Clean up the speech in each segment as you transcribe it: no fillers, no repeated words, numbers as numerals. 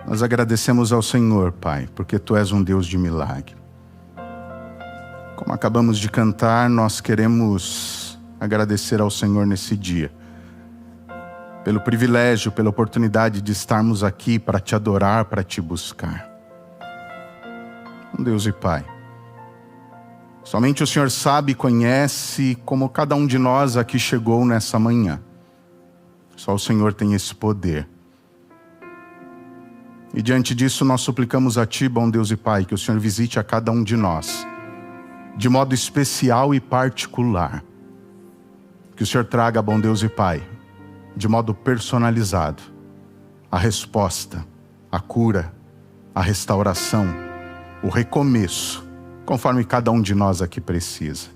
Nós agradecemos ao Senhor, Pai, porque Tu és um Deus de milagre. Como acabamos de cantar, nós queremos agradecer ao Senhor nesse dia, pelo privilégio, pela oportunidade de estarmos aqui para Te adorar, para Te buscar. Deus e Pai, somente o Senhor sabe e conhece como cada um de nós aqui chegou nessa manhã. Só o Senhor tem esse poder. E diante disso nós suplicamos a Ti, bom Deus e Pai, que o Senhor visite a cada um de nós, de modo especial e particular. Que o Senhor traga, bom Deus e Pai, de modo personalizado, a resposta, a cura, a restauração, o recomeço, conforme cada um de nós aqui precisa.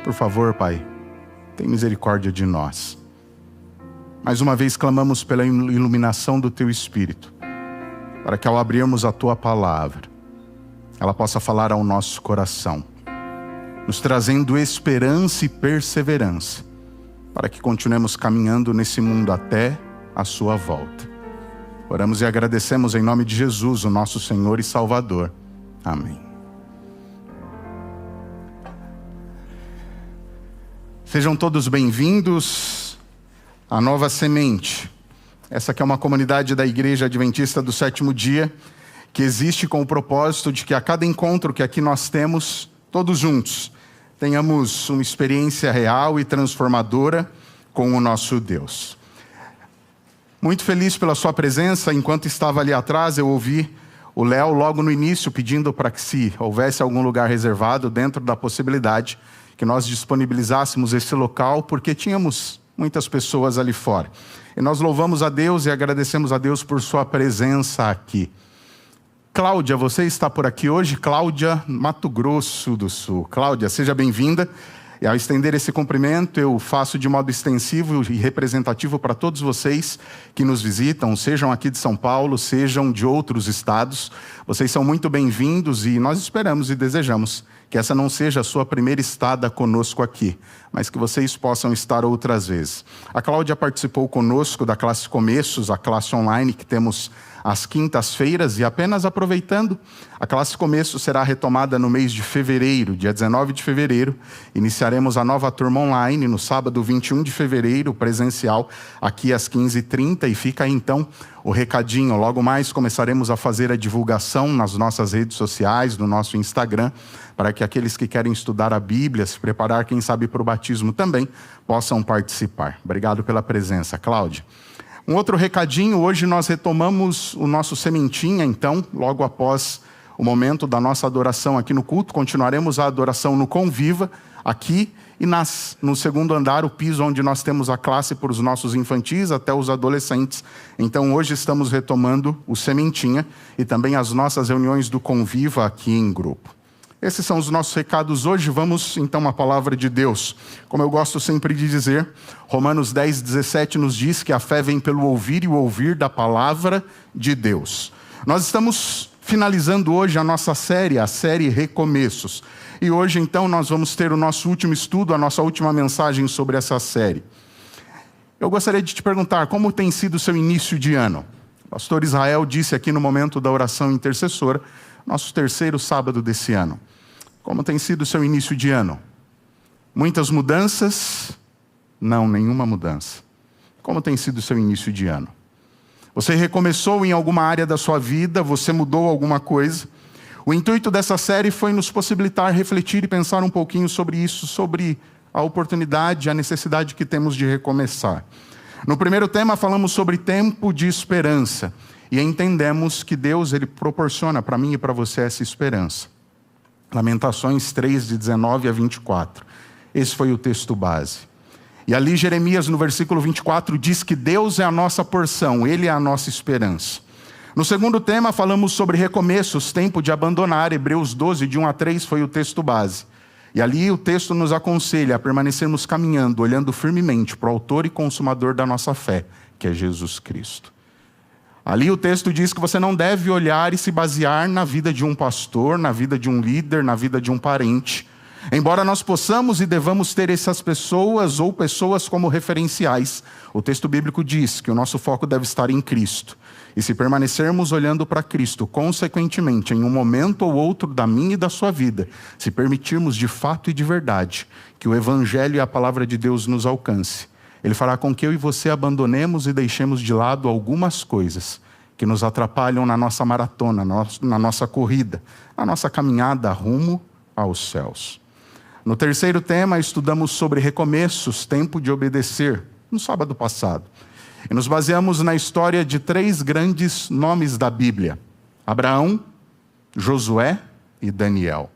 Por favor, Pai, tem misericórdia de nós. Mais uma vez clamamos pela iluminação do Teu Espírito, para que ao abrirmos a Tua palavra, ela possa falar ao nosso coração, nos trazendo esperança e perseverança, para que continuemos caminhando nesse mundo até a Sua volta. Oramos e agradecemos em nome de Jesus, o nosso Senhor e Salvador. Amém. Sejam todos bem-vindos à Nova Semente. Essa aqui é uma comunidade da Igreja Adventista do Sétimo Dia, que existe com o propósito de que a cada encontro que aqui nós temos, todos juntos, tenhamos uma experiência real e transformadora com o nosso Deus. Muito feliz pela sua presença. Enquanto estava ali atrás, eu ouvi o Léo logo no início pedindo para que, se houvesse algum lugar reservado, dentro da possibilidade, que nós disponibilizássemos esse local, porque tínhamos muitas pessoas ali fora. E nós louvamos a Deus e agradecemos a Deus por sua presença aqui. Cláudia, você está por aqui hoje? Cláudia, Mato Grosso do Sul. Cláudia, seja bem-vinda. E ao estender esse cumprimento, eu faço de modo extensivo e representativo para todos vocês que nos visitam, sejam aqui de São Paulo, sejam de outros estados. Vocês são muito bem-vindos e nós esperamos e desejamos que essa não seja a sua primeira estada conosco aqui, mas que vocês possam estar outras vezes. A Cláudia participou conosco da classe Começos, a classe online que temos às quintas-feiras, e apenas aproveitando, a classe Começo será retomada no mês de fevereiro, dia 19 de fevereiro. Iniciaremos a nova turma online no sábado 21 de fevereiro, presencial, aqui às 15h30, e fica aí então o recadinho. Logo mais começaremos a fazer a divulgação nas nossas redes sociais, no nosso Instagram, para que aqueles que querem estudar a Bíblia, se preparar, quem sabe, para o batismo também, possam participar. Obrigado pela presença, Cláudia. Um outro recadinho, hoje nós retomamos o nosso Sementinha, então, logo após o momento da nossa adoração aqui no culto, continuaremos a adoração no Conviva, aqui, e no segundo andar, o piso onde nós temos a classe para os nossos infantis até os adolescentes. Então, hoje estamos retomando o Sementinha e também as nossas reuniões do Conviva aqui em grupo. Esses são os nossos recados hoje. Vamos então à palavra de Deus. Como eu gosto sempre de dizer, Romanos 10:17 nos diz que a fé vem pelo ouvir e o ouvir da palavra de Deus. Nós estamos finalizando hoje a nossa série, a série Recomeços. E hoje então nós vamos ter o nosso último estudo, a nossa última mensagem sobre essa série. Eu gostaria de te perguntar, como tem sido o seu início de ano? O pastor Israel disse aqui no momento da oração intercessora, nosso terceiro sábado desse ano. Como tem sido o seu início de ano? Muitas mudanças? Não, nenhuma mudança. Como tem sido o seu início de ano? Você recomeçou em alguma área da sua vida? Você mudou alguma coisa? O intuito dessa série foi nos possibilitar refletir e pensar um pouquinho sobre isso, sobre a oportunidade, a necessidade que temos de recomeçar. No primeiro tema falamos sobre tempo de esperança. E entendemos que Deus, Ele proporciona para mim e para você essa esperança. Lamentações 3, de 19 a 24. Esse foi o texto base. E ali Jeremias, no versículo 24, diz que Deus é a nossa porção, Ele é a nossa esperança. No segundo tema falamos sobre recomeços, tempo de abandonar. Hebreus 12, de 1 a 3 foi o texto base. E ali o texto nos aconselha a permanecermos caminhando, olhando firmemente para o autor e consumador da nossa fé, que é Jesus Cristo. Ali o texto diz que você não deve olhar e se basear na vida de um pastor, na vida de um líder, na vida de um parente, Embora nós possamos e devamos ter essas pessoas ou pessoas como referenciais, o texto bíblico diz que o nosso foco deve estar em Cristo. E se permanecermos olhando para Cristo, consequentemente, em um momento ou outro da minha e da sua vida, se permitirmos de fato e de verdade que o Evangelho e a palavra de Deus nos alcance, Ele fará com que eu e você abandonemos e deixemos de lado algumas coisas que nos atrapalham na nossa maratona, na nossa corrida, na nossa caminhada rumo aos céus. No terceiro tema, estudamos sobre recomeços, tempo de obedecer, no sábado passado. E nos baseamos na história de 3 grandes nomes da Bíblia: Abraão, Josué e Daniel.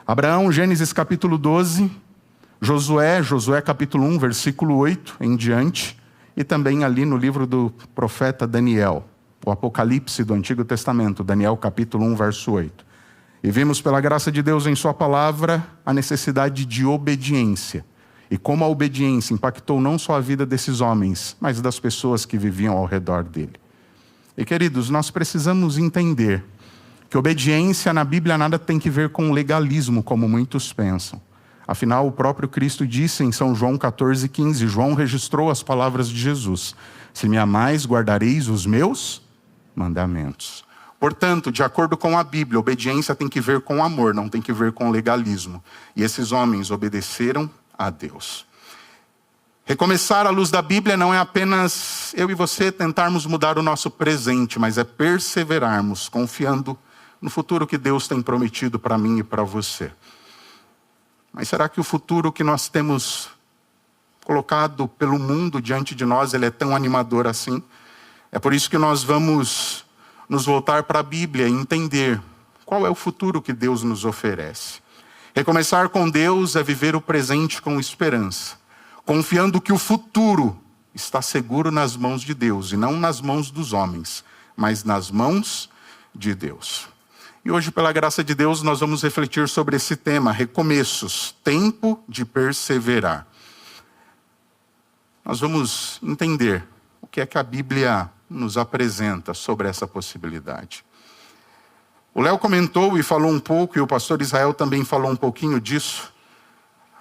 Abraão, Gênesis capítulo 12, Josué capítulo 1, versículo 8 em diante, e também ali no livro do profeta Daniel, o Apocalipse do Antigo Testamento, Daniel capítulo 1, verso 8. E vimos pela graça de Deus em sua palavra a necessidade de obediência. E como a obediência impactou não só a vida desses homens, mas das pessoas que viviam ao redor dele. E queridos, nós precisamos entender que obediência na Bíblia nada tem que ver com legalismo, como muitos pensam. Afinal, o próprio Cristo disse em São João 14,15, João registrou as palavras de Jesus: se me amais, guardareis os meus mandamentos. Portanto, de acordo com a Bíblia, obediência tem que ver com amor, não tem que ver com legalismo. E esses homens obedeceram a Deus. Recomeçar à luz da Bíblia não é apenas eu e você tentarmos mudar o nosso presente, mas é perseverarmos, confiando no futuro que Deus tem prometido para mim e para você. Mas será que o futuro que nós temos colocado pelo mundo diante de nós, ele é tão animador assim? É por isso que nós vamos nos voltar para a Bíblia e entender qual é o futuro que Deus nos oferece. Recomeçar com Deus é viver o presente com esperança, confiando que o futuro está seguro nas mãos de Deus, e não nas mãos dos homens, mas nas mãos de Deus. E hoje, pela graça de Deus, nós vamos refletir sobre esse tema, recomeços, tempo de perseverar. Nós vamos entender o que é que a Bíblia nos apresenta sobre essa possibilidade. O Léo comentou e falou um pouco, e o pastor Israel também falou um pouquinho disso.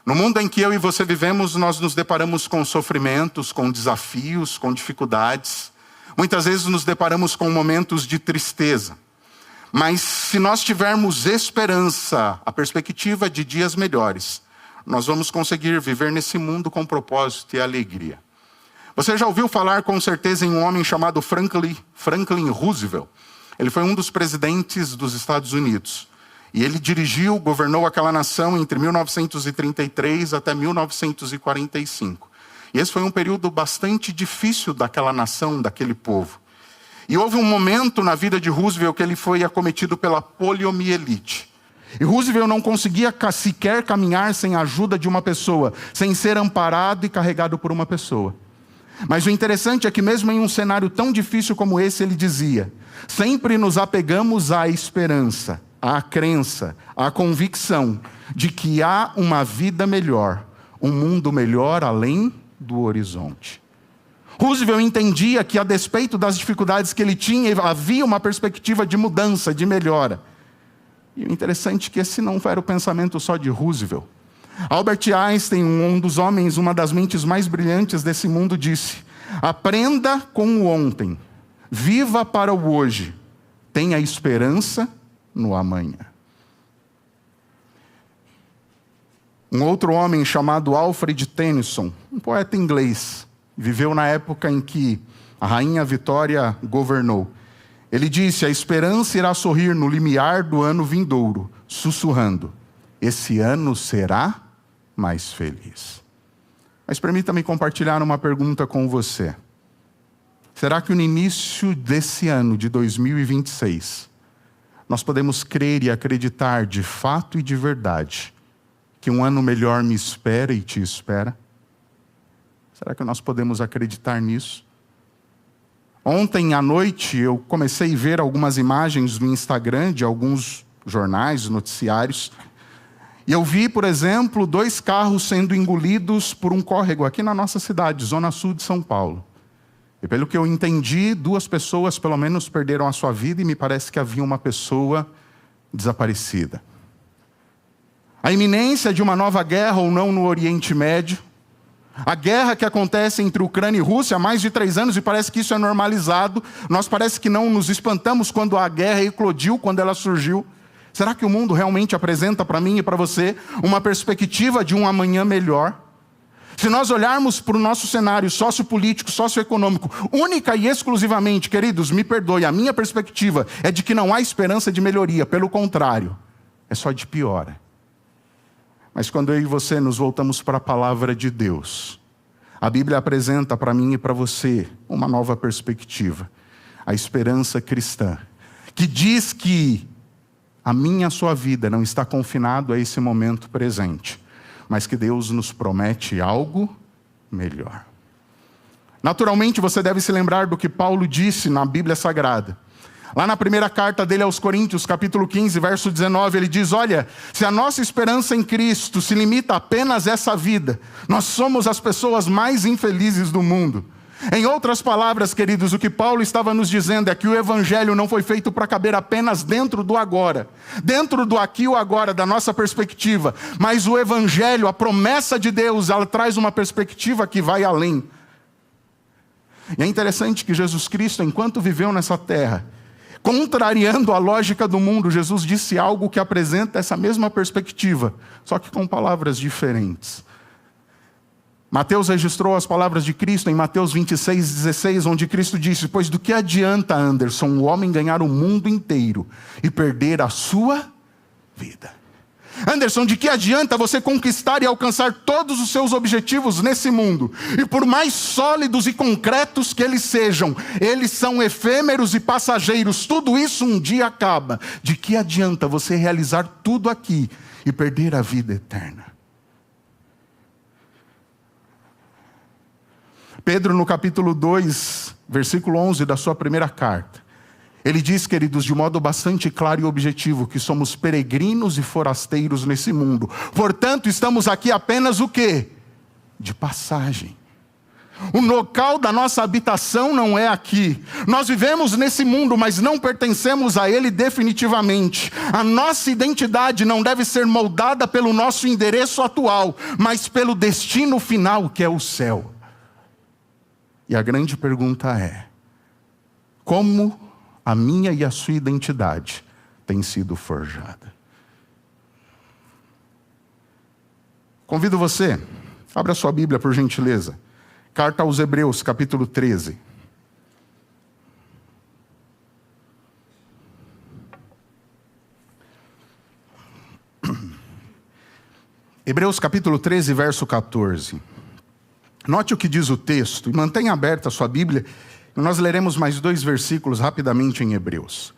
No mundo em que eu e você vivemos, nós nos deparamos com sofrimentos, com desafios, com dificuldades. Muitas vezes nos deparamos com momentos de tristeza. Mas se nós tivermos esperança, a perspectiva de dias melhores, nós vamos conseguir viver nesse mundo com propósito e alegria. Você já ouviu falar com certeza em um homem chamado Franklin Roosevelt? Ele foi um dos presidentes dos Estados Unidos. E ele governou aquela nação entre 1933 até 1945. E esse foi um período bastante difícil daquela nação, daquele povo. E houve um momento na vida de Roosevelt que ele foi acometido pela poliomielite. E Roosevelt não conseguia sequer caminhar sem a ajuda de uma pessoa, sem ser amparado e carregado por uma pessoa. Mas o interessante é que mesmo em um cenário tão difícil como esse, ele dizia: sempre nos apegamos à esperança, à crença, à convicção de que há uma vida melhor, um mundo melhor além do horizonte. Roosevelt entendia que, a despeito das dificuldades que ele tinha, havia uma perspectiva de mudança, de melhora. E o interessante é que esse não era o pensamento só de Roosevelt. Albert Einstein, um dos homens, uma das mentes mais brilhantes desse mundo, disse: aprenda com o ontem, viva para o hoje, tenha esperança no amanhã. Um outro homem chamado Alfred Tennyson, um poeta inglês, viveu na época em que a rainha Vitória governou. Ele disse: a esperança irá sorrir no limiar do ano vindouro, sussurrando: esse ano será mais feliz. Mas permita-me compartilhar uma pergunta com você. Será que no início desse ano de 2026, nós podemos crer e acreditar de fato e de verdade que um ano melhor me espera e te espera? Será que nós podemos acreditar nisso? Ontem à noite eu comecei a ver algumas imagens no Instagram de alguns jornais, noticiários. E eu vi, por exemplo, 2 carros sendo engolidos por um córrego aqui na nossa cidade, zona sul de São Paulo. E pelo que eu entendi, 2 pessoas pelo menos perderam a sua vida e me parece que havia uma pessoa desaparecida. A iminência de uma nova guerra ou não no Oriente Médio. A guerra que acontece entre Ucrânia e Rússia há mais de 3 anos e parece que isso é normalizado. Nós parece que não nos espantamos quando a guerra eclodiu, quando ela surgiu. Será que o mundo realmente apresenta para mim e para você uma perspectiva de um amanhã melhor? Se nós olharmos para o nosso cenário sociopolítico, socioeconômico, única e exclusivamente, queridos, me perdoe, a minha perspectiva é de que não há esperança de melhoria, pelo contrário, é só de piora. Mas quando eu e você nos voltamos para a palavra de Deus, a Bíblia apresenta para mim e para você uma nova perspectiva, a esperança cristã, que diz que a minha e a sua vida não está confinado a esse momento presente, mas que Deus nos promete algo melhor. Naturalmente, você deve se lembrar do que Paulo disse na Bíblia Sagrada. Lá na primeira carta dele aos Coríntios, capítulo 15, verso 19, ele diz: olha, se a nossa esperança em Cristo se limita apenas a essa vida, nós somos as pessoas mais infelizes do mundo. Em outras palavras, queridos, o que Paulo estava nos dizendo é que o Evangelho não foi feito para caber apenas dentro do agora, dentro do aqui e o agora, da nossa perspectiva, mas o Evangelho, a promessa de Deus, ela traz uma perspectiva que vai além. E é interessante que Jesus Cristo, enquanto viveu nessa terra, contrariando a lógica do mundo, Jesus disse algo que apresenta essa mesma perspectiva, só que com palavras diferentes. Mateus registrou as palavras de Cristo em Mateus 26:16, onde Cristo disse: pois do que adianta, Anderson, o homem ganhar o mundo inteiro e perder a sua vida? Anderson, de que adianta você conquistar e alcançar todos os seus objetivos nesse mundo? E por mais sólidos e concretos que eles sejam, eles são efêmeros e passageiros. Tudo isso um dia acaba. De que adianta você realizar tudo aqui e perder a vida eterna? Pedro, no capítulo 2, versículo 11 da sua primeira carta, ele diz, queridos, de modo bastante claro e objetivo, que somos peregrinos e forasteiros nesse mundo. Portanto, estamos aqui apenas o quê? De passagem. O local da nossa habitação não é aqui. Nós vivemos nesse mundo, mas não pertencemos a ele definitivamente. A nossa identidade não deve ser moldada pelo nosso endereço atual, mas pelo destino final, que é o céu. E a grande pergunta é: como a minha e a sua identidade tem sido forjada? Convido você, abra a sua Bíblia por gentileza. Carta aos Hebreus, capítulo 13. Hebreus capítulo 13, verso 14. Note o que diz o texto, e mantenha aberta a sua Bíblia. Nós leremos mais 2 versículos rapidamente em Hebreus.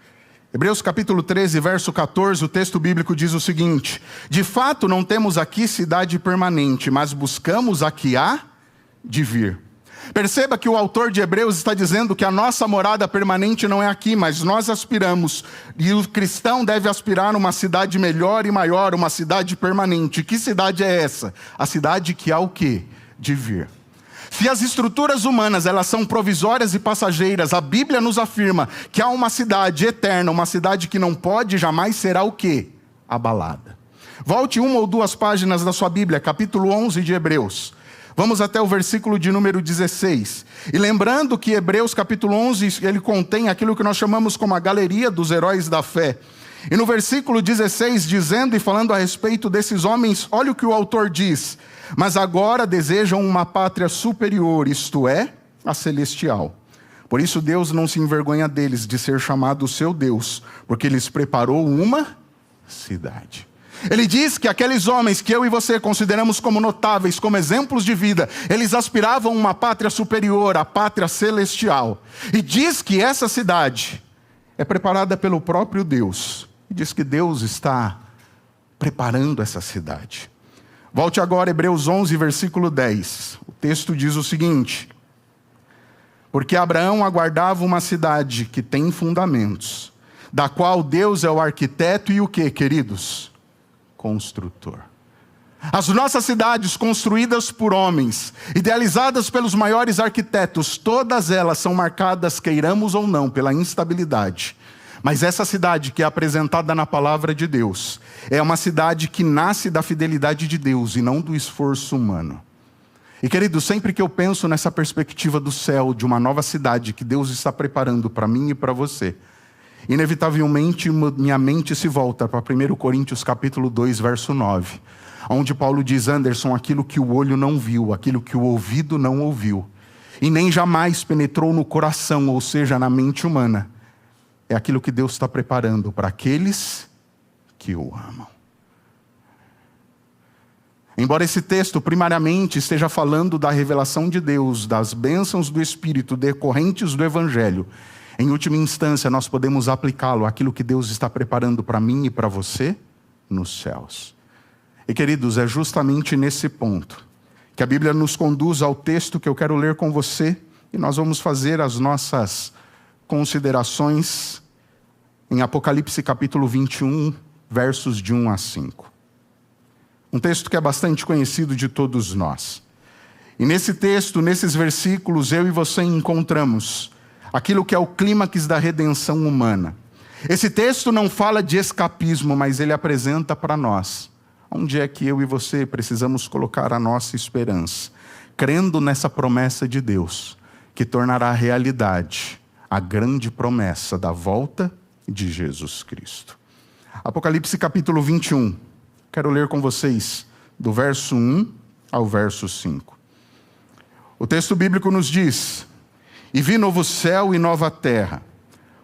Hebreus capítulo 13, verso 14, o texto bíblico diz o seguinte: de fato não temos aqui cidade permanente, mas buscamos a que há de vir. Perceba que o autor de Hebreus está dizendo que a nossa morada permanente não é aqui, mas nós aspiramos, e o cristão deve aspirar a uma cidade melhor e maior, uma cidade permanente. Que cidade é essa? A cidade que há o quê? De vir. Se as estruturas humanas elas são provisórias e passageiras, a Bíblia nos afirma que há uma cidade eterna, uma cidade que não pode jamais será o quê? Abalada. Volte 1 ou 2 páginas da sua Bíblia, capítulo 11 de Hebreus. Vamos até o versículo de número 16. E lembrando que Hebreus capítulo 11, ele contém aquilo que nós chamamos como a galeria dos heróis da fé. E no versículo 16, dizendo e falando a respeito desses homens, olha o que o autor diz: mas agora desejam uma pátria superior, isto é, a celestial. Por isso Deus não se envergonha deles de ser chamado seu Deus, porque lhes preparou uma cidade. Ele diz que aqueles homens que eu e você consideramos como notáveis, como exemplos de vida, eles aspiravam a uma pátria superior, a pátria celestial. E diz que essa cidade é preparada pelo próprio Deus. E diz que Deus está preparando essa cidade. Volte agora a Hebreus 11, versículo 10. O texto diz o seguinte: porque Abraão aguardava uma cidade que tem fundamentos, da qual Deus é o arquiteto e o quê, queridos? Construtor. As nossas cidades construídas por homens, idealizadas pelos maiores arquitetos, todas elas são marcadas, queiramos ou não, pela instabilidade, Mas essa cidade que é apresentada na palavra de Deus é uma cidade que nasce da fidelidade de Deus e não do esforço humano. E querido, sempre que eu penso nessa perspectiva do céu, de uma nova cidade que Deus está preparando para mim e para você, inevitavelmente minha mente se volta para 1 Coríntios capítulo 2, verso 9, onde Paulo diz: Anderson, aquilo que o olho não viu, aquilo que o ouvido não ouviu, e nem jamais penetrou no coração, ou seja, na mente humana, é aquilo que Deus está preparando para aqueles que o amam. Embora esse texto primariamente esteja falando da revelação de Deus, das bênçãos do Espírito decorrentes do Evangelho, em última instância nós podemos aplicá-lo àquilo que Deus está preparando para mim e para você nos céus. E queridos, é justamente nesse ponto que a Bíblia nos conduz ao texto que eu quero ler com você, e nós vamos fazer as nossas considerações em Apocalipse capítulo 21, versos de 1 a 5. Um texto que é bastante conhecido de todos nós. E nesse texto, nesses versículos, eu e você encontramos aquilo que é o clímax da redenção humana. Esse texto não fala de escapismo, mas ele apresenta para nós onde é que eu e você precisamos colocar a nossa esperança, crendo nessa promessa de Deus, que tornará realidade a grande promessa da volta de Jesus Cristo. Apocalipse capítulo 21. Quero ler com vocês do verso 1 ao verso 5. O texto bíblico nos diz: E vi novo céu e nova terra,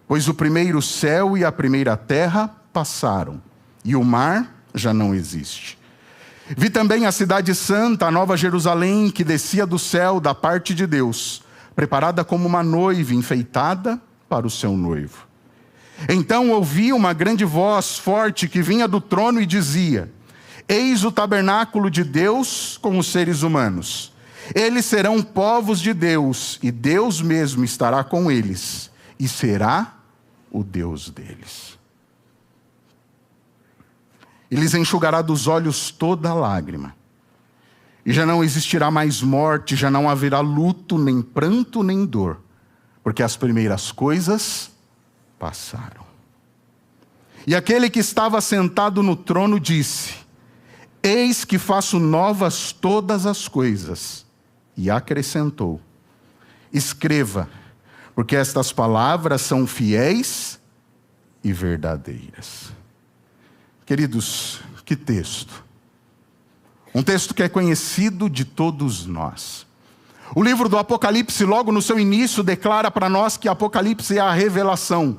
pois o primeiro céu e a primeira terra passaram, e o mar já não existe. Vi também a cidade santa, a nova Jerusalém, que descia do céu da parte de Deus, preparada como uma noiva enfeitada para o seu noivo. Então ouvi uma grande voz forte que vinha do trono e dizia: Eis o tabernáculo de Deus com os seres humanos. Eles serão povos de Deus, e Deus mesmo estará com eles, e será o Deus deles. E lhes enxugará dos olhos toda lágrima. E já não existirá mais morte, já não haverá luto, nem pranto, nem dor, porque as primeiras coisas passaram. E aquele que estava sentado no trono disse: Eis que faço novas todas as coisas. E acrescentou: Escreva, porque estas palavras são fiéis e verdadeiras. Queridos, que texto. Um texto que é conhecido de todos nós. O livro do Apocalipse, logo no seu início, declara para nós que Apocalipse é a revelação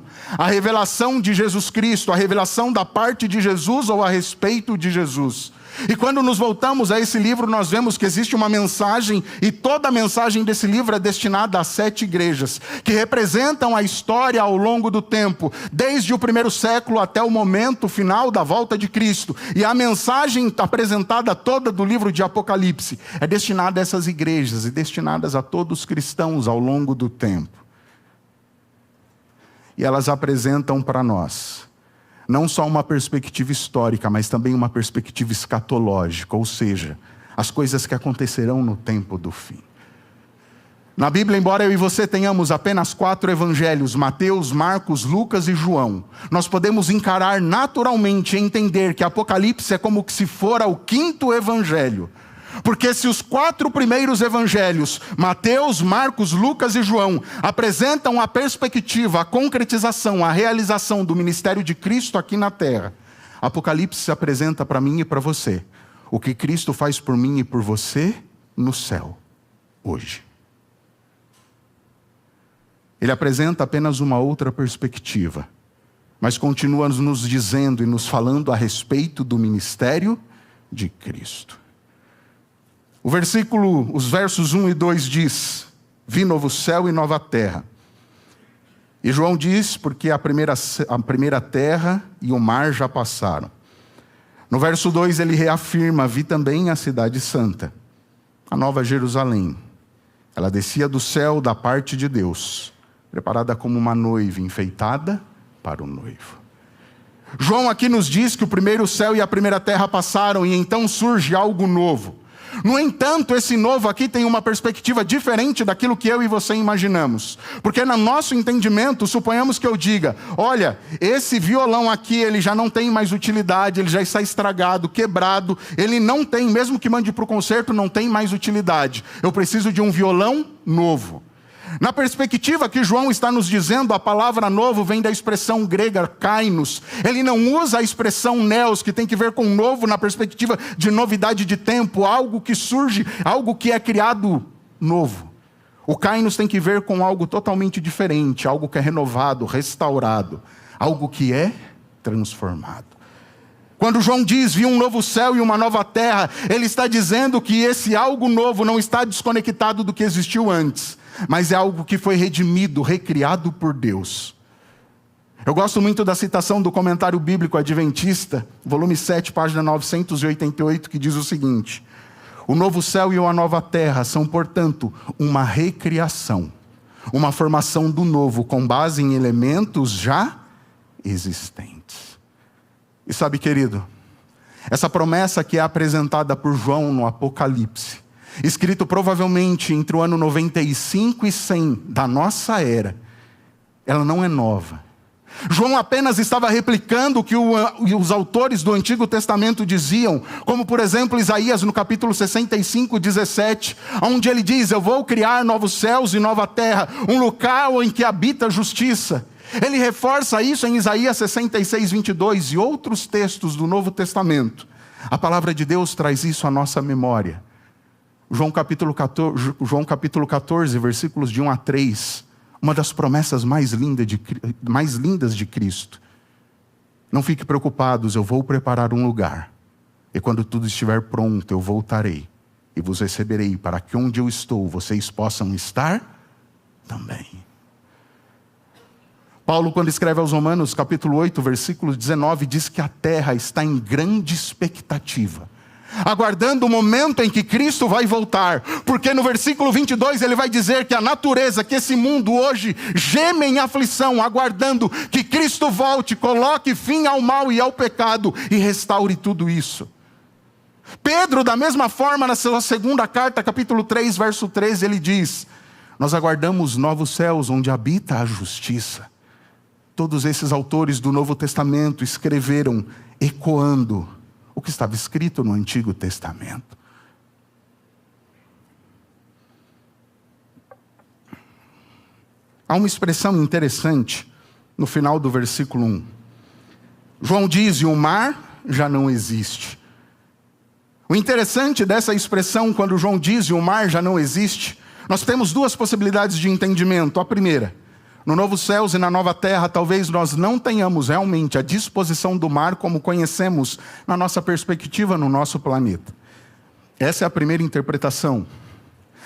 de Jesus Cristo, a revelação da parte de Jesus ou a respeito de Jesus. E quando nos voltamos a esse livro, nós vemos que existe uma mensagem, e toda a mensagem desse livro é destinada a 7 igrejas, que representam a história ao longo do tempo, desde o primeiro século até o momento final da volta de Cristo. E a mensagem apresentada toda do livro de Apocalipse é destinada a essas igrejas e destinadas a todos os cristãos ao longo do tempo. E elas apresentam para nós não só uma perspectiva histórica, mas também uma perspectiva escatológica, ou seja, as coisas que acontecerão no tempo do fim. Na Bíblia, embora eu e você tenhamos apenas 4 evangelhos, Mateus, Marcos, Lucas e João, nós podemos encarar naturalmente e entender que Apocalipse é como se fora o 5º evangelho. Porque se os 4 primeiros evangelhos, Mateus, Marcos, Lucas e João, apresentam a perspectiva, a concretização, a realização do ministério de Cristo aqui na terra, Apocalipse se apresenta para mim e para você o que Cristo faz por mim e por você no céu, hoje. Ele apresenta apenas uma outra perspectiva, mas continua nos dizendo e nos falando a respeito do ministério de Cristo. Os versos 1 e 2 diz: Vi novo céu e nova terra. E João diz, porque a primeira terra e o mar já passaram. No verso 2 ele reafirma: Vi também a cidade santa, a nova Jerusalém. Ela descia do céu da parte de Deus, preparada como uma noiva enfeitada para o noivo. João aqui nos diz que o primeiro céu e a primeira terra passaram, e então surge algo novo. No entanto, esse novo aqui tem uma perspectiva diferente daquilo que eu e você imaginamos. Porque no nosso entendimento, suponhamos que eu diga, olha, esse violão aqui, ele já não tem mais utilidade, ele já está estragado, quebrado, ele não tem, mesmo que mande para o concerto, não tem mais utilidade. Eu preciso de um violão novo. Na perspectiva que João está nos dizendo, a palavra novo vem da expressão grega kainos. Ele não usa a expressão neos, que tem que ver com novo na perspectiva de novidade de tempo, algo que surge, algo que é criado novo. O kainos tem que ver com algo totalmente diferente, algo que é renovado, restaurado, algo que é transformado. Quando João diz, vi um novo céu e uma nova terra, ele está dizendo que esse algo novo não está desconectado do que existiu antes, mas é algo que foi redimido, recriado por Deus. Eu gosto muito da citação do Comentário Bíblico Adventista, volume 7, página 988, que diz o seguinte: o novo céu e a nova terra são, portanto, uma recriação, uma formação do novo com base em elementos já existentes. E sabe, querido, essa promessa que é apresentada por João no Apocalipse, escrito provavelmente entre o ano 95 e 100 da nossa era, ela não é nova. João apenas estava replicando o que os autores do Antigo Testamento diziam, como por exemplo Isaías no capítulo 65, 17, onde ele diz, eu vou criar novos céus e nova terra, um local em que habita a justiça. Ele reforça isso em Isaías 66, 22 e outros textos do Novo Testamento. A palavra de Deus traz isso à nossa memória. João capítulo 14, versículos de 1 a 3, uma das promessas mais lindas de Cristo. Não fique preocupados, eu vou preparar um lugar, e quando tudo estiver pronto, eu voltarei, e vos receberei, para que onde eu estou, vocês possam estar também. Paulo, quando escreve aos Romanos, capítulo 8, versículo 19, diz que a terra está em grande expectativa, aguardando o momento em que Cristo vai voltar, porque no versículo 22 ele vai dizer que a natureza, que esse mundo hoje geme em aflição, aguardando que Cristo volte, coloque fim ao mal e ao pecado e restaure tudo isso. Pedro, da mesma forma, na sua segunda carta, capítulo 3, verso 13, ele diz, nós aguardamos novos céus onde habita a justiça. Todos esses autores do Novo Testamento escreveram ecoando o que estava escrito no Antigo Testamento. Há uma expressão interessante no final do versículo 1. João diz, e o mar já não existe. O interessante dessa expressão, quando João diz, e o mar já não existe, nós temos duas possibilidades de entendimento. A primeira, no novo céus e na nova terra, talvez nós não tenhamos realmente a disposição do mar como conhecemos na nossa perspectiva no nosso planeta. Essa é a primeira interpretação.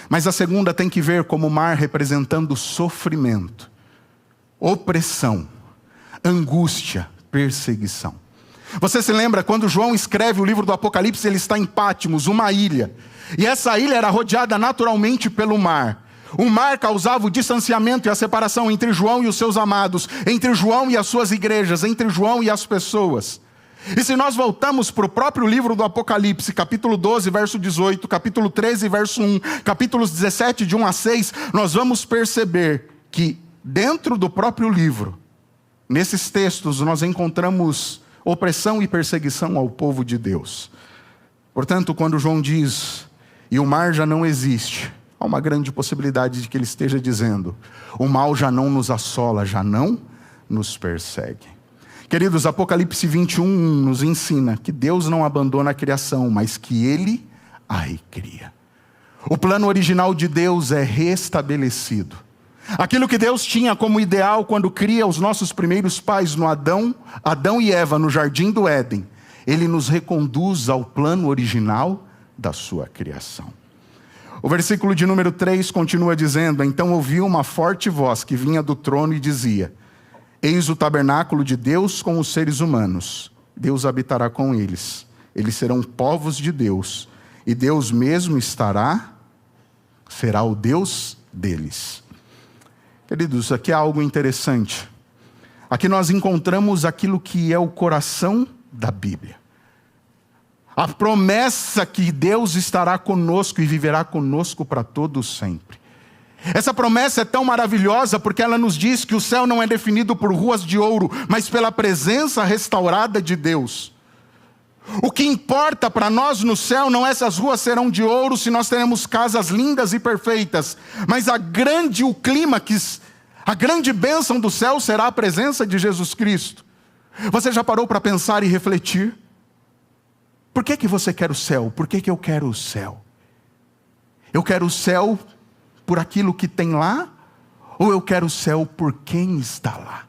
Mas a segunda tem que ver como o mar representando sofrimento, opressão, angústia, perseguição. Você se lembra quando João escreve o livro do Apocalipse, ele está em Patmos, uma ilha. E essa ilha era rodeada naturalmente pelo mar. O mar causava o distanciamento e a separação entre João e os seus amados, entre João e as suas igrejas, entre João e as pessoas. E se nós voltamos para o próprio livro do Apocalipse, capítulo 12, verso 18, capítulo 13, verso 1, capítulos 17, de 1 a 6, nós vamos perceber que dentro do próprio livro, nesses textos, nós encontramos opressão e perseguição ao povo de Deus. Portanto, quando João diz, e o mar já não existe, há uma grande possibilidade de que ele esteja dizendo, o mal já não nos assola, já não nos persegue. Queridos, Apocalipse 21 nos ensina que Deus não abandona a criação, mas que Ele a recria. O plano original de Deus é restabelecido. Aquilo que Deus tinha como ideal quando cria os nossos primeiros pais no Adão e Eva no jardim do Éden, Ele nos reconduz ao plano original da sua criação. O versículo de número 3 continua dizendo, então ouvi uma forte voz que vinha do trono e dizia, eis o tabernáculo de Deus com os seres humanos, Deus habitará com eles, eles serão povos de Deus, e Deus mesmo será o Deus deles. Queridos, aqui é algo interessante. Aqui nós encontramos aquilo que é o coração da Bíblia. A promessa que Deus estará conosco e viverá conosco para todo sempre. Essa promessa é tão maravilhosa porque ela nos diz que o céu não é definido por ruas de ouro, mas pela presença restaurada de Deus. O que importa para nós no céu não é se as ruas serão de ouro, se nós teremos casas lindas e perfeitas, mas o clímax, a grande bênção do céu será a presença de Jesus Cristo. Você já parou para pensar e refletir? Por que você quer o céu? Por que eu quero o céu? Eu quero o céu por aquilo que tem lá? Ou eu quero o céu por quem está lá?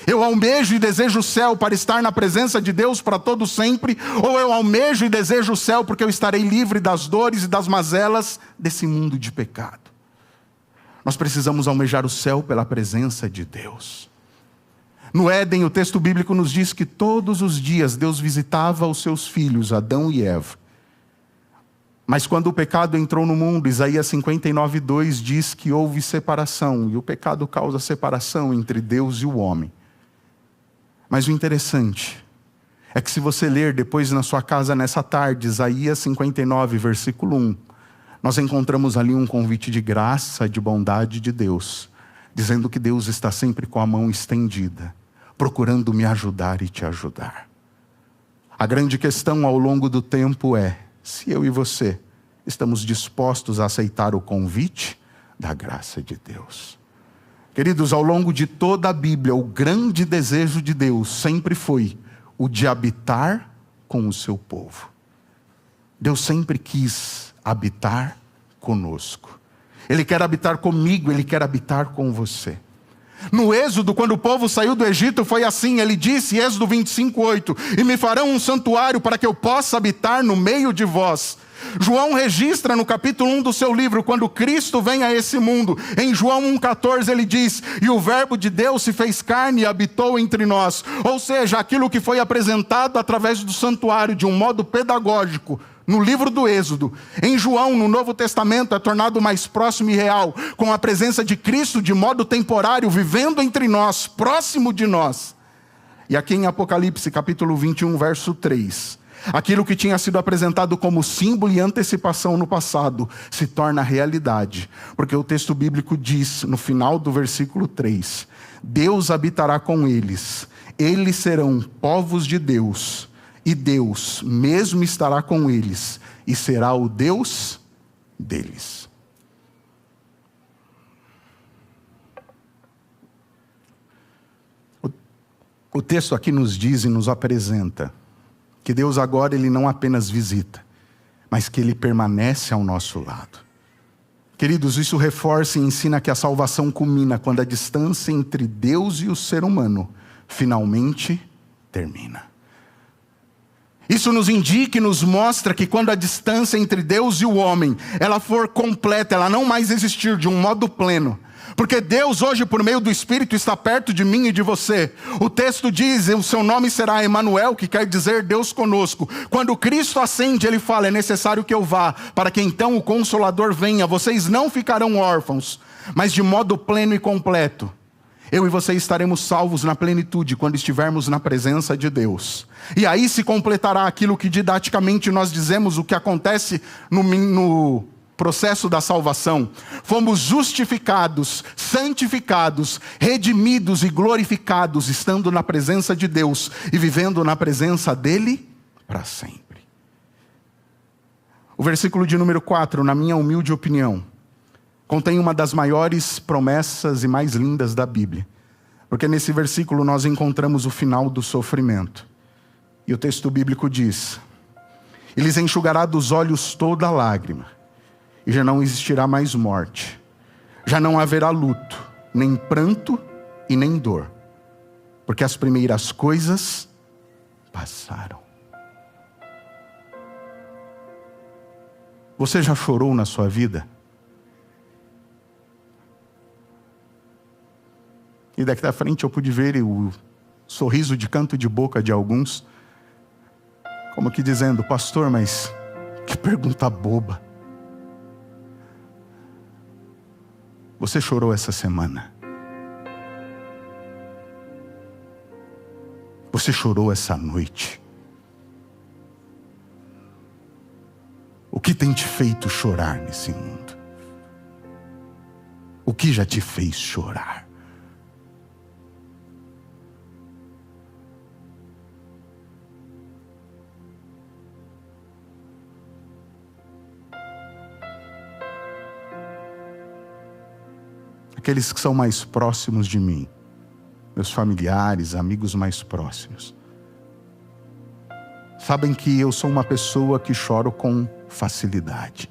Eu almejo e desejo o céu para estar na presença de Deus para todo sempre? Ou eu almejo e desejo o céu porque eu estarei livre das dores e das mazelas desse mundo de pecado? Nós precisamos almejar o céu pela presença de Deus. No Éden, o texto bíblico nos diz que todos os dias Deus visitava os seus filhos, Adão e Eva. Mas quando o pecado entrou no mundo, Isaías 59:2 diz que houve separação, e o pecado causa separação entre Deus e o homem. Mas o interessante é que se você ler depois na sua casa nessa tarde, Isaías 59, versículo 1, nós encontramos ali um convite de graça, de bondade de Deus, dizendo que Deus está sempre com a mão estendida, procurando me ajudar e te ajudar. A grande questão ao longo do tempo é se eu e você estamos dispostos a aceitar o convite da graça de Deus. Queridos, ao longo de toda a Bíblia, o grande desejo de Deus sempre foi o de habitar com o seu povo. Deus sempre quis habitar conosco. Ele quer habitar comigo, Ele quer habitar com você. No Êxodo, quando o povo saiu do Egito, foi assim, ele disse, Êxodo 25:8, e me farão um santuário para que eu possa habitar no meio de vós. João registra no capítulo 1 do seu livro, quando Cristo vem a esse mundo, em João 1,14 ele diz, e o verbo de Deus se fez carne e habitou entre nós. Ou seja, aquilo que foi apresentado através do santuário, de um modo pedagógico, no livro do Êxodo, em João, no Novo Testamento, é tornado mais próximo e real, com a presença de Cristo de modo temporário, vivendo entre nós, próximo de nós. E aqui em Apocalipse, capítulo 21, verso 3, aquilo que tinha sido apresentado como símbolo e antecipação no passado, se torna realidade, porque o texto bíblico diz, no final do versículo 3, Deus habitará com eles, eles serão povos de Deus, e Deus mesmo estará com eles, e será o Deus deles. O texto aqui nos diz e nos apresenta que Deus agora Ele não apenas visita, mas que Ele permanece ao nosso lado. Queridos, isso reforça e ensina que a salvação culmina quando a distância entre Deus e o ser humano finalmente termina. Isso nos indica e nos mostra que quando a distância entre Deus e o homem, ela for completa, ela não mais existir de um modo pleno, porque Deus hoje por meio do Espírito está perto de mim e de você. O texto diz, o seu nome será Emanuel, que quer dizer Deus conosco. Quando Cristo ascende, Ele fala, é necessário que eu vá, para que então o Consolador venha. Vocês não ficarão órfãos, mas de modo pleno e completo. Eu e você estaremos salvos na plenitude quando estivermos na presença de Deus. E aí se completará aquilo que didaticamente nós dizemos, o que acontece no processo da salvação. Fomos justificados, santificados, redimidos e glorificados, estando na presença de Deus e vivendo na presença dEle para sempre. O versículo de número 4, na minha humilde opinião, contém uma das maiores promessas e mais lindas da Bíblia. Porque nesse versículo nós encontramos o final do sofrimento. E o texto bíblico diz, e lhes enxugará dos olhos toda lágrima, e já não existirá mais morte, já não haverá luto, nem pranto e nem dor, porque as primeiras coisas passaram. Você já chorou na sua vida? E daqui da frente eu pude ver o sorriso de canto de boca de alguns, como que dizendo, pastor, mas que pergunta boba. Você chorou essa semana? Você chorou essa noite? tem te feito chorar nesse mundo? O que já te fez chorar? Aqueles que são mais próximos de mim, meus familiares, amigos mais próximos, sabem que eu sou uma pessoa que choro com facilidade.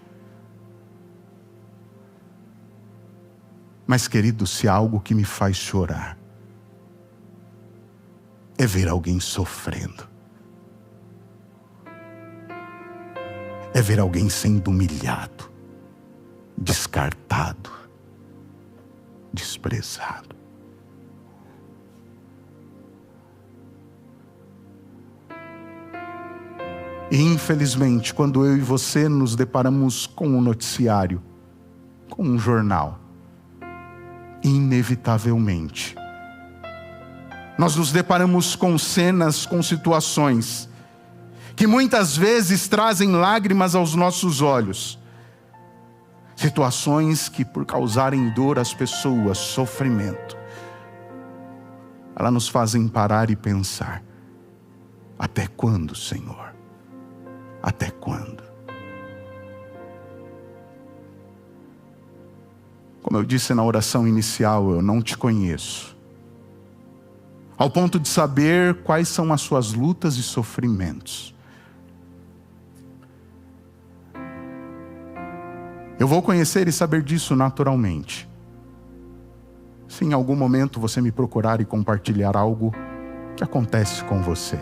Mas, querido, se há algo que me faz chorar, é ver alguém sofrendo. É ver alguém sendo humilhado, descartado, desprezado. E infelizmente, quando eu e você nos deparamos com um noticiário, com um jornal, inevitavelmente, nós nos deparamos com cenas, com situações, que muitas vezes trazem lágrimas aos nossos olhos. Situações que, por causarem dor às pessoas, sofrimento, elas nos fazem parar e pensar: até quando, Senhor? Até quando? Como eu disse na oração inicial, eu não te conheço, ao ponto de saber quais são as suas lutas e sofrimentos. Eu vou conhecer e saber disso naturalmente, se em algum momento você me procurar e compartilhar algo que acontece com você,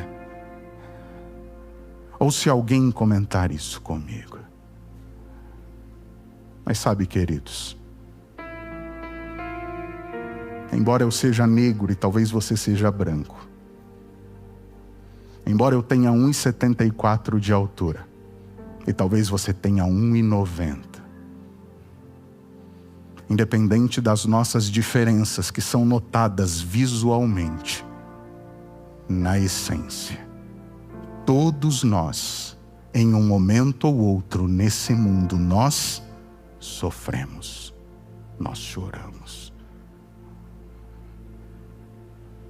ou se alguém comentar isso comigo. Mas sabe, queridos, embora eu seja negro e talvez você seja branco, embora eu tenha 1,74 de altura e talvez você tenha 1,90, independente das nossas diferenças que são notadas visualmente, na essência, todos nós, em um momento ou outro nesse mundo, nós sofremos, nós choramos.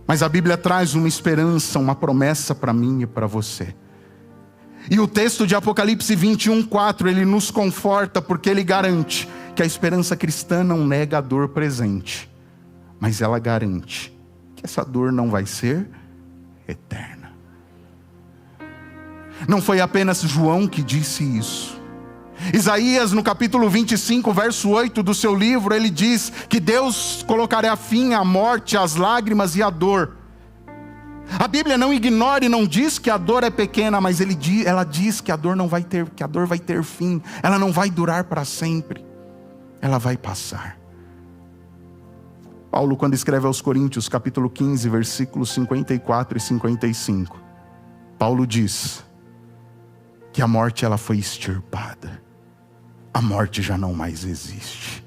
Mas a Bíblia traz uma esperança, uma promessa para mim e para você. E o texto de Apocalipse 21:4, ele nos conforta porque ele garante que a esperança cristã não nega a dor presente, mas ela garante que essa dor não vai ser eterna. Não foi apenas João que disse isso. Isaías, no capítulo 25, verso 8 do seu livro, ele diz que Deus colocará fim à morte, às lágrimas e à dor. A Bíblia não ignora e não diz que a dor é pequena, mas ela diz que a dor não vai ter, que a dor vai ter fim. Ela não vai durar para sempre. Ela vai passar. Paulo, quando escreve aos Coríntios, capítulo 15, versículos 54 e 55, Paulo diz que a morte ela foi extirpada. A morte já não mais existe.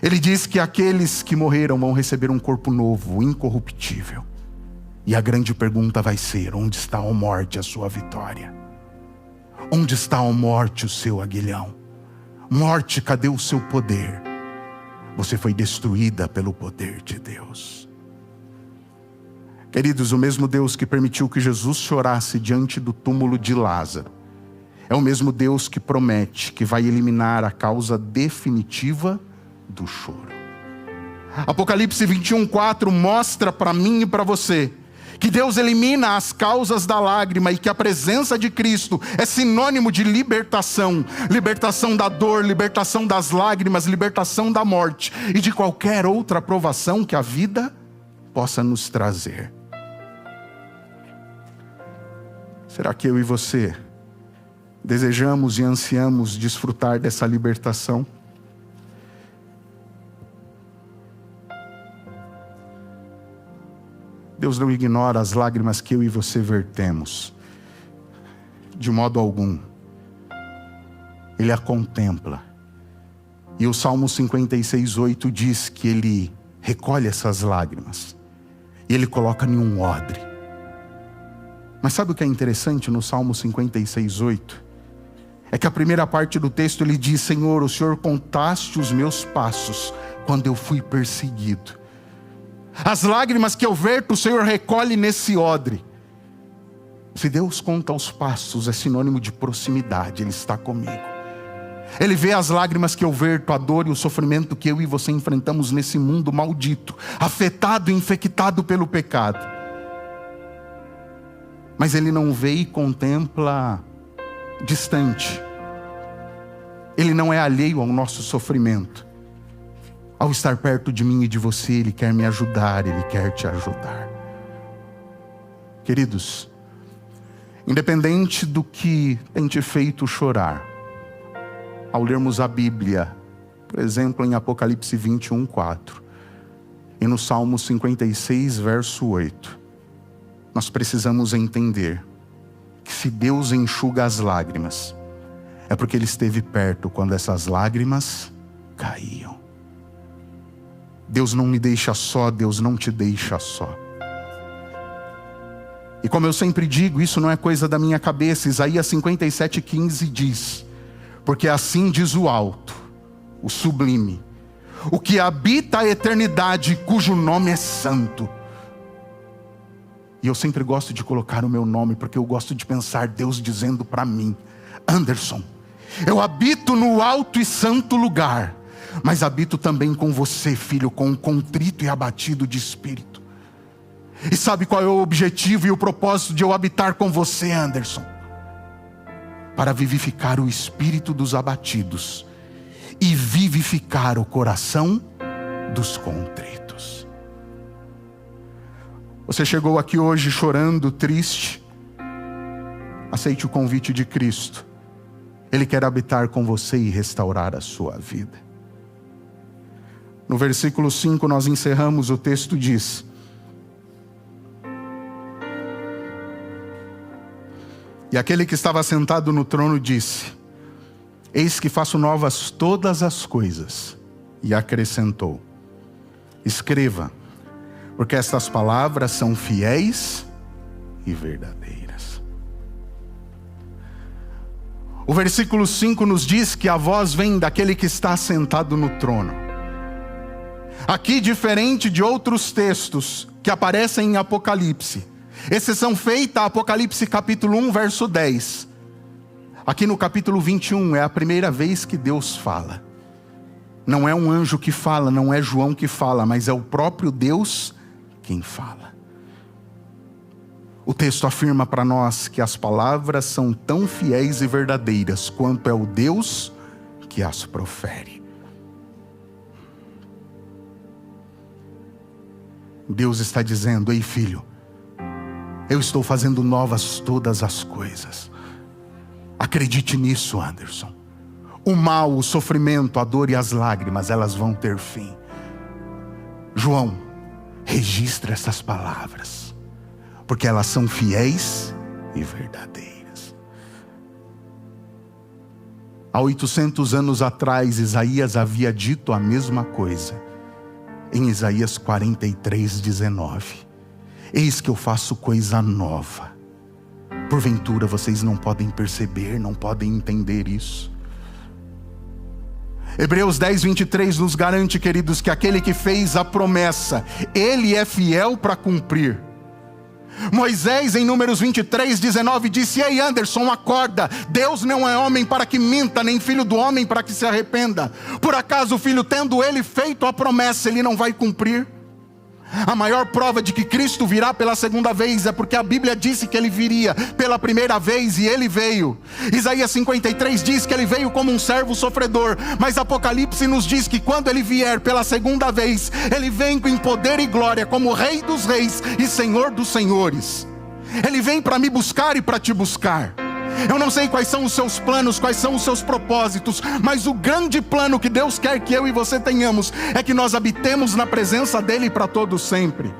Ele diz que aqueles que morreram vão receber um corpo novo, incorruptível. E a grande pergunta vai ser: onde está, ó morte, a sua vitória? Onde está, ó morte, o seu aguilhão? Morte, cadê o seu poder? Você foi destruída pelo poder de Deus. Queridos, o mesmo Deus que permitiu que Jesus chorasse diante do túmulo de Lázaro, é o mesmo Deus que promete que vai eliminar a causa definitiva do choro. Apocalipse 21:4 mostra para mim e para você que Deus elimina as causas da lágrima e que a presença de Cristo é sinônimo de libertação. Libertação da dor, libertação das lágrimas, libertação da morte e de qualquer outra provação que a vida possa nos trazer. Será que eu e você desejamos e ansiamos desfrutar dessa libertação? Deus não ignora as lágrimas que eu e você vertemos, de modo algum. Ele a contempla. E o Salmo 56:8 diz que Ele recolhe essas lágrimas e Ele coloca em um odre. Mas sabe o que é interessante no Salmo 56:8? é que a primeira parte do texto ele diz: Senhor, o Senhor contaste os meus passos quando eu fui perseguido. As lágrimas que eu verto, o Senhor recolhe nesse odre. Se Deus conta os passos, é sinônimo de proximidade, Ele está comigo. Ele vê as lágrimas que eu verto, a dor e o sofrimento que eu e você enfrentamos nesse mundo maldito, afetado e infectado pelo pecado. Mas Ele não vê e contempla distante. Ele não é alheio ao nosso sofrimento. Ao estar perto de mim e de você, Ele quer me ajudar, Ele quer te ajudar. Queridos, independente do que tem te feito chorar, ao lermos a Bíblia, por exemplo, em Apocalipse 21:4, e no Salmo 56, verso 8, nós precisamos entender que se Deus enxuga as lágrimas, é porque Ele esteve perto quando essas lágrimas caíam. Deus não me deixa só, Deus não te deixa só. E como eu sempre digo, isso não é coisa da minha cabeça. Isaías 57:15 diz: porque assim diz o alto, o sublime, o que habita a eternidade, cujo nome é santo. E eu sempre gosto de colocar o meu nome, porque eu gosto de pensar Deus dizendo para mim: Anderson, eu habito no alto e santo lugar, mas habito também com você, filho, com um contrito e abatido de espírito. E sabe qual é o objetivo e o propósito de eu habitar com você, Anderson? Para vivificar o espírito dos abatidos e vivificar o coração dos contritos. Você chegou aqui hoje chorando, triste? Aceite o convite de Cristo. Ele quer habitar com você e restaurar a sua vida. No versículo 5 nós encerramos, o texto diz: e aquele que estava sentado no trono disse: eis que faço novas todas as coisas. E acrescentou: escreva, porque estas palavras são fiéis e verdadeiras. O versículo 5 nos diz que a voz vem daquele que está sentado no trono. Aqui, diferente de outros textos que aparecem em Apocalipse, exceção feita a Apocalipse capítulo 1, verso 10. Aqui no capítulo 21 é a primeira vez que Deus fala. Não é um anjo que fala, não é João que fala, mas é o próprio Deus quem fala. O texto afirma para nós que as palavras são tão fiéis e verdadeiras quanto é o Deus que as profere. Deus está dizendo: ei, filho, eu estou fazendo novas todas as coisas. Acredite nisso, Anderson. O mal, o sofrimento, a dor e as lágrimas, elas vão ter fim. João, registra essas palavras, porque elas são fiéis e verdadeiras. Há 800 anos atrás, Isaías havia dito a mesma coisa. Em Isaías 43:19. Eis que eu faço coisa nova. Porventura vocês não podem perceber, não podem entender isso. Hebreus 10:23 nos garante, queridos, que aquele que fez a promessa, Ele é fiel para cumprir. Moisés, em Números 23:19, disse: ei, Anderson, acorda, Deus não é homem para que minta, nem filho do homem para que se arrependa. Por acaso o filho, tendo ele feito a promessa, ele não vai cumprir? A maior prova de que Cristo virá pela segunda vez é porque a Bíblia disse que Ele viria pela primeira vez e Ele veio. Isaías 53 diz que Ele veio como um servo sofredor, mas Apocalipse nos diz que quando Ele vier pela segunda vez, Ele vem em poder e glória como Rei dos reis e Senhor dos senhores. Ele vem para me buscar e para te buscar. Eu não sei quais são os seus planos, quais são os seus propósitos, mas o grande plano que Deus quer que eu e você tenhamos é que nós habitemos na presença dEle para todo sempre.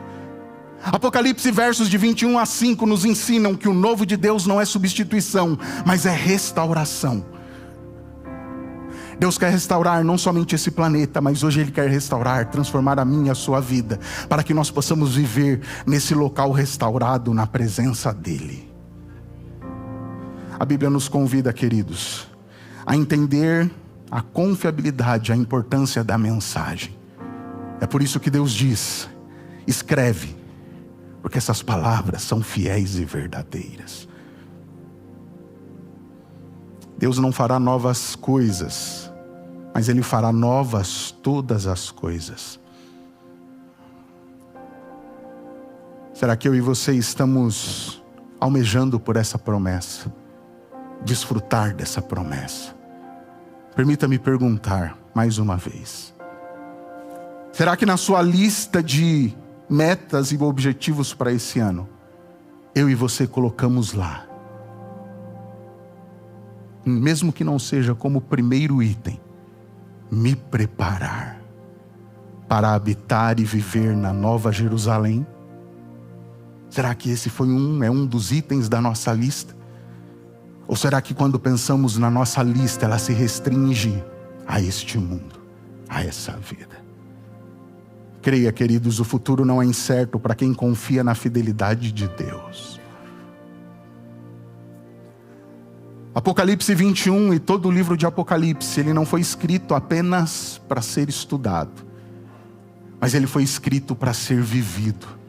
Apocalipse versos de 21-5 nos ensinam que o novo de Deus não é substituição, mas é restauração. Deus quer restaurar não somente esse planeta, mas hoje Ele quer restaurar, transformar a minha e a sua vida, para que nós possamos viver nesse local restaurado na presença dEle. A Bíblia nos convida, queridos, a entender a confiabilidade, a importância da mensagem. É por isso que Deus diz: escreve, porque essas palavras são fiéis e verdadeiras. Deus não fará novas coisas, mas Ele fará novas todas as coisas. Será que eu e você estamos almejando por essa promessa? Desfrutar dessa promessa? Permita-me perguntar mais uma vez. Será que na sua lista de metas e objetivos para esse ano, eu e você colocamos lá, mesmo que não seja como primeiro item, me preparar para habitar e viver na Nova Jerusalém? Será que esse é um dos itens da nossa lista? Ou será que quando pensamos na nossa lista, ela se restringe a este mundo, a essa vida? Creia, queridos, o futuro não é incerto para quem confia na fidelidade de Deus. Apocalipse 21 e todo o livro de Apocalipse, ele não foi escrito apenas para ser estudado, mas ele foi escrito para ser vivido,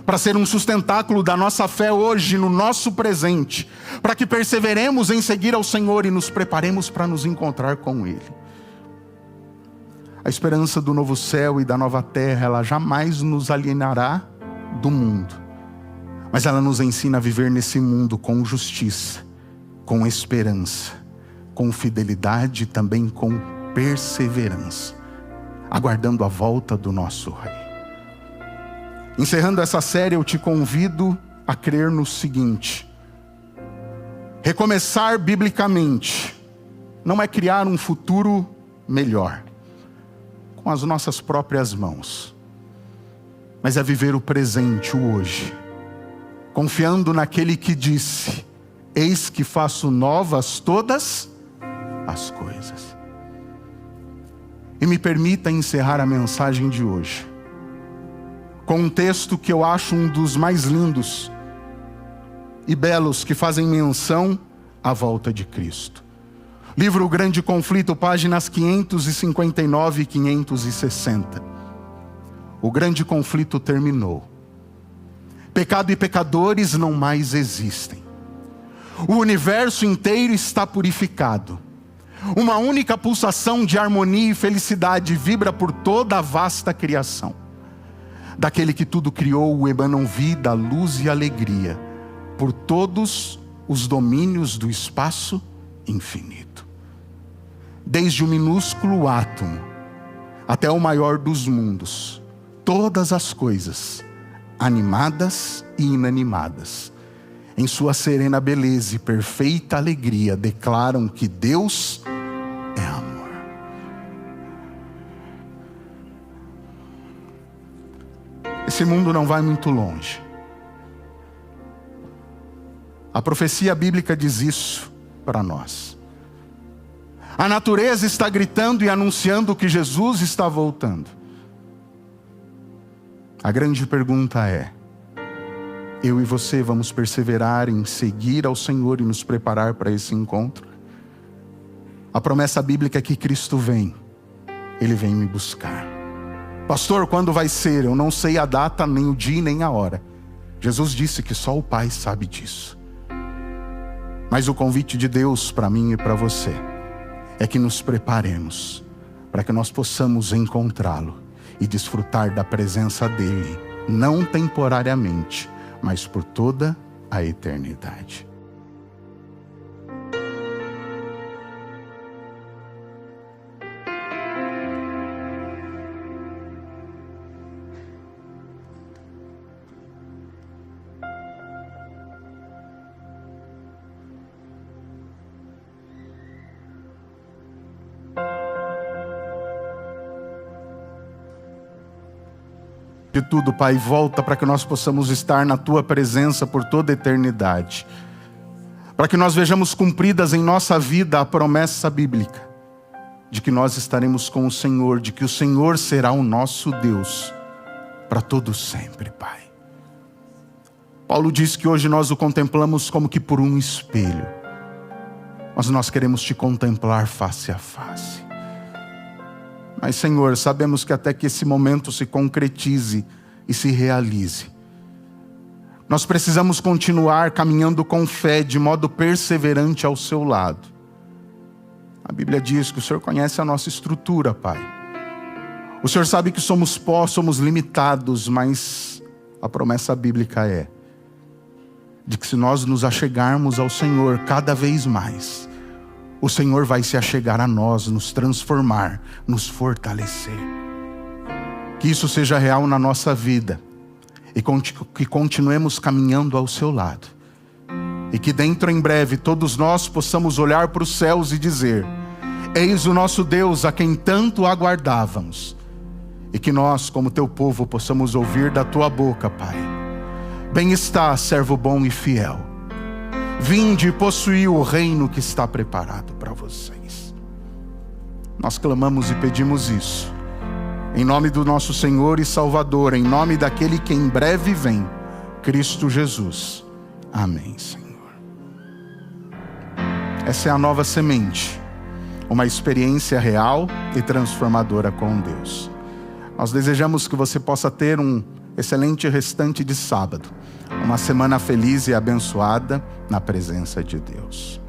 para ser um sustentáculo da nossa fé hoje, no nosso presente, para que perseveremos em seguir ao Senhor e nos preparemos para nos encontrar com Ele. A esperança do novo céu e da nova terra, ela jamais nos alienará do mundo, mas ela nos ensina a viver nesse mundo com justiça, com esperança, com fidelidade e também com perseverança, aguardando a volta do nosso Rei. Encerrando essa série, eu te convido a crer no seguinte: recomeçar biblicamente não é criar um futuro melhor com as nossas próprias mãos, mas é viver o presente, o hoje, confiando naquele que disse: eis que faço novas todas as coisas. E me permita encerrar a mensagem de hoje com um texto que eu acho um dos mais lindos e belos, que fazem menção à volta de Cristo. Livro O Grande Conflito, páginas 559 e 560. O grande conflito terminou. Pecado e pecadores não mais existem. O universo inteiro está purificado. Uma única pulsação de harmonia e felicidade vibra por toda a vasta criação. Daquele que tudo criou emanam vida, luz e alegria por todos os domínios do espaço infinito. Desde o minúsculo átomo até o maior dos mundos, todas as coisas, animadas e inanimadas, em sua serena beleza e perfeita alegria, declaram que Deus é amor. Esse mundo não vai muito longe. A profecia bíblica diz isso para nós. A natureza está gritando e anunciando que Jesus está voltando. A grande pergunta é: eu e você vamos perseverar em seguir ao Senhor e nos preparar para esse encontro? A promessa bíblica é que Cristo vem. Ele vem me buscar. Pastor, quando vai ser? Eu não sei a data, nem o dia, nem a hora. Jesus disse que só o Pai sabe disso. Mas o convite de Deus para mim e para você é que nos preparemos para que nós possamos encontrá-lo e desfrutar da presença dele, não temporariamente, mas por toda a eternidade. De tudo, Pai, volta para que nós possamos estar na Tua presença por toda a eternidade. Para que nós vejamos cumpridas em nossa vida a promessa bíblica de que nós estaremos com o Senhor, de que o Senhor será o nosso Deus para todo sempre, Pai. Paulo diz que hoje nós o contemplamos como que por um espelho, mas nós queremos te contemplar face a face. Mas, Senhor, sabemos que até que esse momento se concretize e se realize, nós precisamos continuar caminhando com fé, de modo perseverante ao seu lado. A Bíblia diz que o Senhor conhece a nossa estrutura, Pai. O Senhor sabe que somos pó, somos limitados, mas a promessa bíblica é de que se nós nos achegarmos ao Senhor cada vez mais, o Senhor vai se achegar a nós, nos transformar, nos fortalecer. Que isso seja real na nossa vida e que continuemos caminhando ao seu lado. E que dentro em breve todos nós possamos olhar para os céus e dizer: eis o nosso Deus a quem tanto aguardávamos. E que nós, como teu povo, possamos ouvir da tua boca, Pai: bem está, servo bom e fiel. Vinde e possuí o reino que está preparado para vocês. Nós clamamos e pedimos isso, em nome do nosso Senhor e Salvador, em nome daquele que em breve vem, Cristo Jesus. Amém, Senhor. Essa é a nova semente, uma experiência real e transformadora com Deus. Nós desejamos que você possa ter um excelente restante de sábado, uma semana feliz e abençoada na presença de Deus.